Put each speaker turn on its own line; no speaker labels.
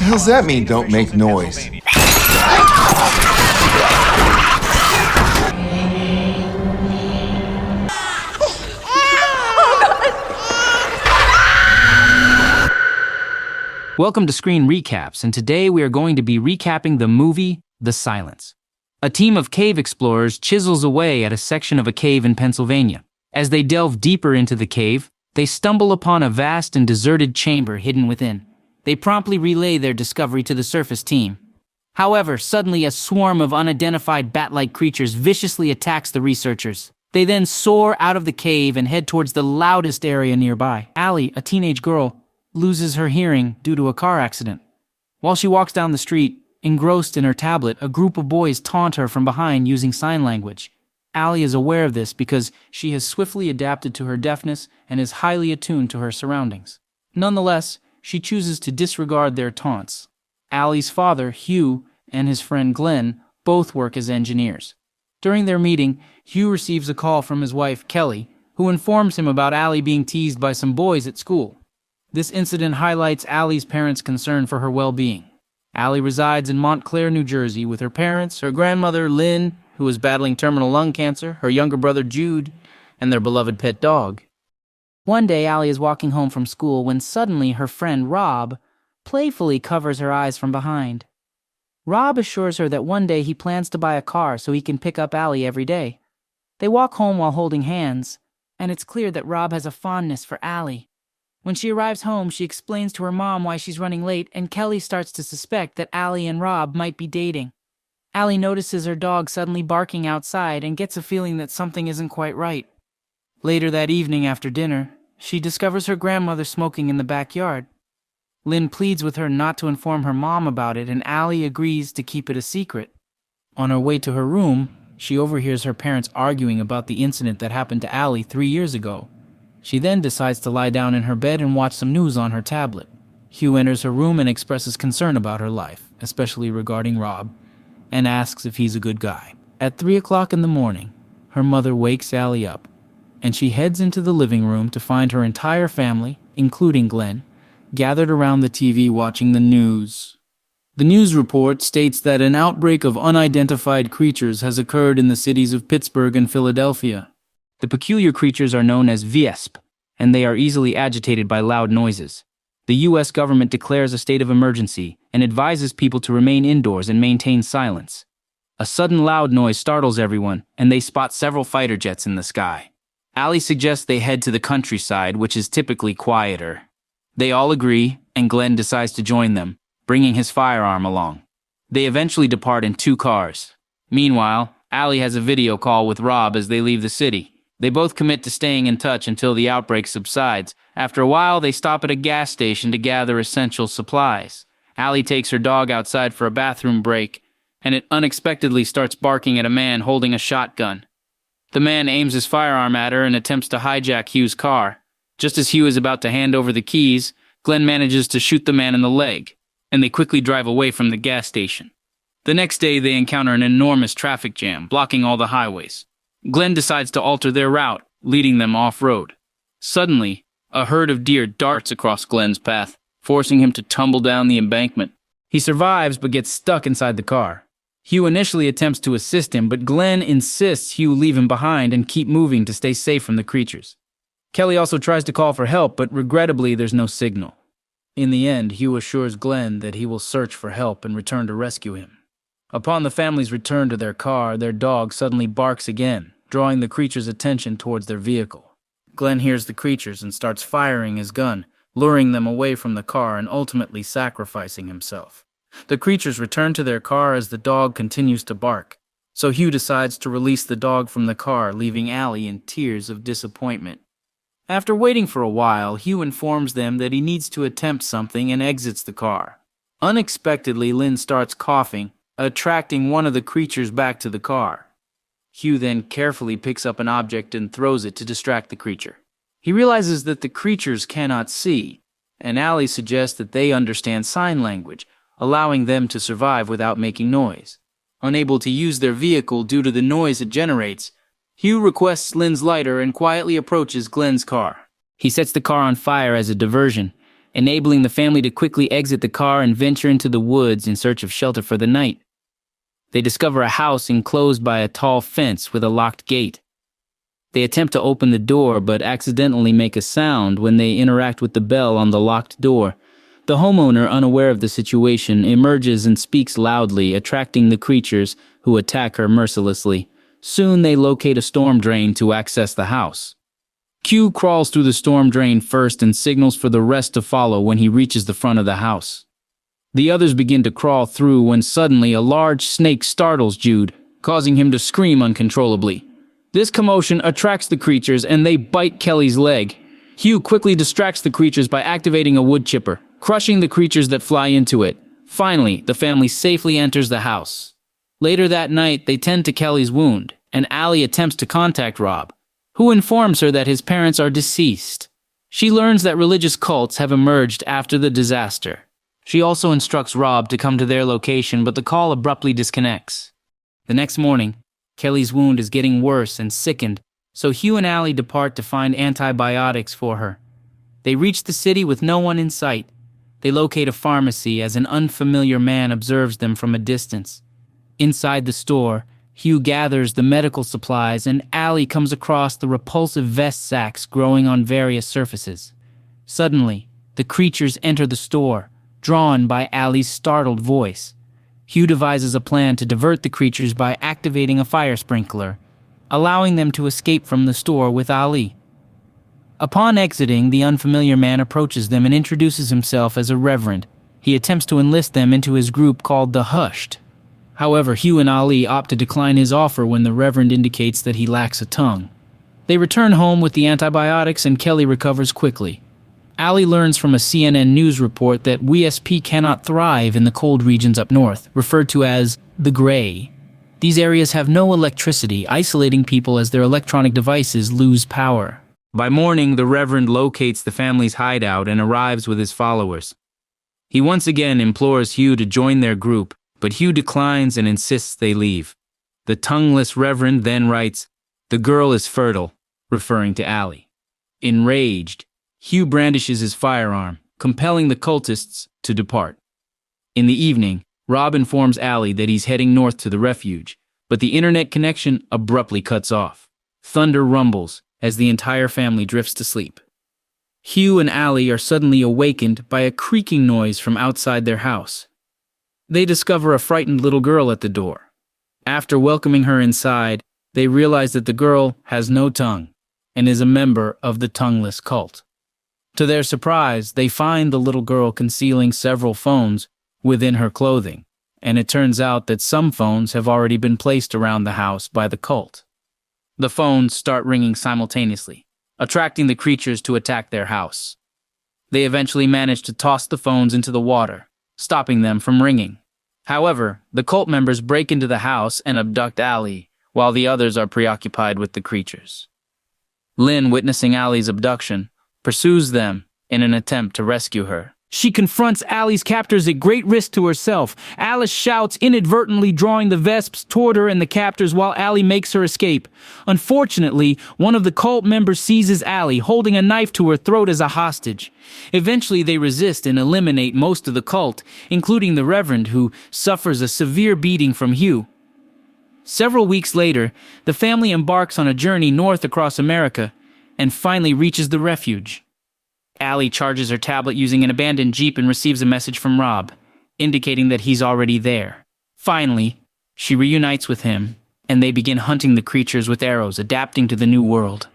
hell's that mean, don't make noise?
Welcome to Screen Recaps, and today we are going to be recapping the movie, The Silence. A team of cave explorers chisels away at a section of a cave in Pennsylvania. As they delve deeper into the cave, they stumble upon a vast and deserted chamber hidden within. They promptly relay their discovery to the surface team. However, suddenly a swarm of unidentified bat-like creatures viciously attacks the researchers. They then soar out of the cave and head towards the loudest area nearby. Allie, a teenage girl, loses her hearing due to a car accident. While she walks down the street, engrossed in her tablet, a group of boys taunt her from behind using sign language. Allie is aware of this because she has swiftly adapted to her deafness and is highly attuned to her surroundings. Nonetheless, she chooses to disregard their taunts. Allie's father, Hugh, and his friend Glenn both work as engineers. During their meeting, Hugh receives a call from his wife, Kelly, who informs him about Allie being teased by some boys at school. This incident highlights Allie's parents' concern for her well-being. Allie resides in Montclair, New Jersey, with her parents, her grandmother, Lynn, who is battling terminal lung cancer, her younger brother, Jude, and their beloved pet dog. One day, Allie is walking home from school when suddenly her friend, Rob, playfully covers her eyes from behind. Rob assures her that one day he plans to buy a car so he can pick up Allie every day. They walk home while holding hands, and it's clear that Rob has a fondness for Allie. When she arrives home, she explains to her mom why she's running late, and Kelly starts to suspect that Allie and Rob might be dating. Allie notices her dog suddenly barking outside and gets a feeling that something isn't quite right. Later that evening after dinner, she discovers her grandmother smoking in the backyard. Lynn pleads with her not to inform her mom about it, and Allie agrees to keep it a secret. On her way to her room, she overhears her parents arguing about the incident that happened to Allie 3 years ago. She then decides to lie down in her bed and watch some news on her tablet. Hugh enters her room and expresses concern about her life, especially regarding Rob, and asks if he's a good guy. At 3 o'clock in the morning, her mother wakes Allie up, and she heads into the living room to find her entire family, including Glenn, gathered around the TV watching the news. The news report states that an outbreak of unidentified creatures has occurred in the cities of Pittsburgh and Philadelphia. The peculiar creatures are known as VESP, and they are easily agitated by loud noises. The U.S. government declares a state of emergency and advises people to remain indoors and maintain silence. A sudden loud noise startles everyone, and they spot several fighter jets in the sky. Allie suggests they head to the countryside, which is typically quieter. They all agree, and Glenn decides to join them, bringing his firearm along. They eventually depart in 2 cars. Meanwhile, Allie has a video call with Rob as they leave the city. They both commit to staying in touch until the outbreak subsides. After a while, they stop at a gas station to gather essential supplies. Allie takes her dog outside for a bathroom break, and it unexpectedly starts barking at a man holding a shotgun. The man aims his firearm at her and attempts to hijack Hugh's car. Just as Hugh is about to hand over the keys, Glenn manages to shoot the man in the leg, and they quickly drive away from the gas station. The next day, they encounter an enormous traffic jam, blocking all the highways. Glenn decides to alter their route, leading them off-road. Suddenly, a herd of deer darts across Glenn's path, forcing him to tumble down the embankment. He survives but gets stuck inside the car. Hugh initially attempts to assist him, but Glenn insists Hugh leave him behind and keep moving to stay safe from the creatures. Kelly also tries to call for help, but regrettably there's no signal. In the end, Hugh assures Glenn that he will search for help and return to rescue him. Upon the family's return to their car, their dog suddenly barks again, drawing the creatures' attention towards their vehicle. Glenn hears the creatures and starts firing his gun, luring them away from the car and ultimately sacrificing himself. The creatures return to their car as the dog continues to bark, so Hugh decides to release the dog from the car, leaving Allie in tears of disappointment. After waiting for a while, Hugh informs them that he needs to attempt something and exits the car. Unexpectedly, Lynn starts coughing, attracting one of the creatures back to the car. Hugh then carefully picks up an object and throws it to distract the creature. He realizes that the creatures cannot see, and Allie suggests that they understand sign language, allowing them to survive without making noise. Unable to use their vehicle due to the noise it generates, Hugh requests Lynn's lighter and quietly approaches Glenn's car. He sets the car on fire as a diversion, enabling the family to quickly exit the car and venture into the woods in search of shelter for the night. They discover a house enclosed by a tall fence with a locked gate. They attempt to open the door but accidentally make a sound when they interact with the bell on the locked door. The homeowner, unaware of the situation, emerges and speaks loudly, attracting the creatures who attack her mercilessly. Soon they locate a storm drain to access the house. Q crawls through the storm drain first and signals for the rest to follow when he reaches the front of the house. The others begin to crawl through when suddenly a large snake startles Jude, causing him to scream uncontrollably. This commotion attracts the creatures and they bite Kelly's leg. Hugh quickly distracts the creatures by activating a wood chipper, crushing the creatures that fly into it. Finally, the family safely enters the house. Later that night, they tend to Kelly's wound, and Allie attempts to contact Rob, who informs her that his parents are deceased. She learns that religious cults have emerged after the disaster. She also instructs Rob to come to their location, but the call abruptly disconnects. The next morning, Kelly's wound is getting worse and sickened, so Hugh and Allie depart to find antibiotics for her. They reach the city with no one in sight. They locate a pharmacy as an unfamiliar man observes them from a distance. Inside the store, Hugh gathers the medical supplies and Allie comes across the repulsive vest sacks growing on various surfaces. Suddenly, the creatures enter the store, drawn by Allie's startled voice. Hugh devises a plan to divert the creatures by activating a fire sprinkler, allowing them to escape from the store with Ali. Upon exiting, the unfamiliar man approaches them and introduces himself as a reverend. He attempts to enlist them into his group called the Hushed. However, Hugh and Ali opt to decline his offer when the reverend indicates that he lacks a tongue. They return home with the antibiotics and Kelly recovers quickly. Ali learns from a CNN news report that WSP cannot thrive in the cold regions up north, referred to as the Gray. These areas have no electricity, isolating people as their electronic devices lose power. By morning, the Reverend locates the family's hideout and arrives with his followers. He once again implores Hugh to join their group, but Hugh declines and insists they leave. The tongueless Reverend then writes, "The girl is fertile," referring to Ali. Enraged, Hugh brandishes his firearm, compelling the cultists to depart. In the evening, Rob informs Ali that he's heading north to the refuge, but the internet connection abruptly cuts off. Thunder rumbles as the entire family drifts to sleep. Hugh and Ali are suddenly awakened by a creaking noise from outside their house. They discover a frightened little girl at the door. After welcoming her inside, they realize that the girl has no tongue and is a member of the tongueless cult. To their surprise, they find the little girl concealing several phones within her clothing, and it turns out that some phones have already been placed around the house by the cult. The phones start ringing simultaneously, attracting the creatures to attack their house. They eventually manage to toss the phones into the water, stopping them from ringing. However, the cult members break into the house and abduct Ali, while the others are preoccupied with the creatures. Lynn, witnessing Ali's abduction, pursues them in an attempt to rescue her. She confronts Ali's captors at great risk to herself. Alice shouts, inadvertently drawing the Vesps toward her and the captors while Ali makes her escape. Unfortunately, one of the cult members seizes Ali, holding a knife to her throat as a hostage. Eventually, they resist and eliminate most of the cult, including the Reverend, who suffers a severe beating from Hugh. Several weeks later, the family embarks on a journey north across America and finally reaches the refuge. Ali charges her tablet using an abandoned Jeep and receives a message from Rob, indicating that he's already there. Finally, she reunites with him, and they begin hunting the creatures with arrows, adapting to the new world.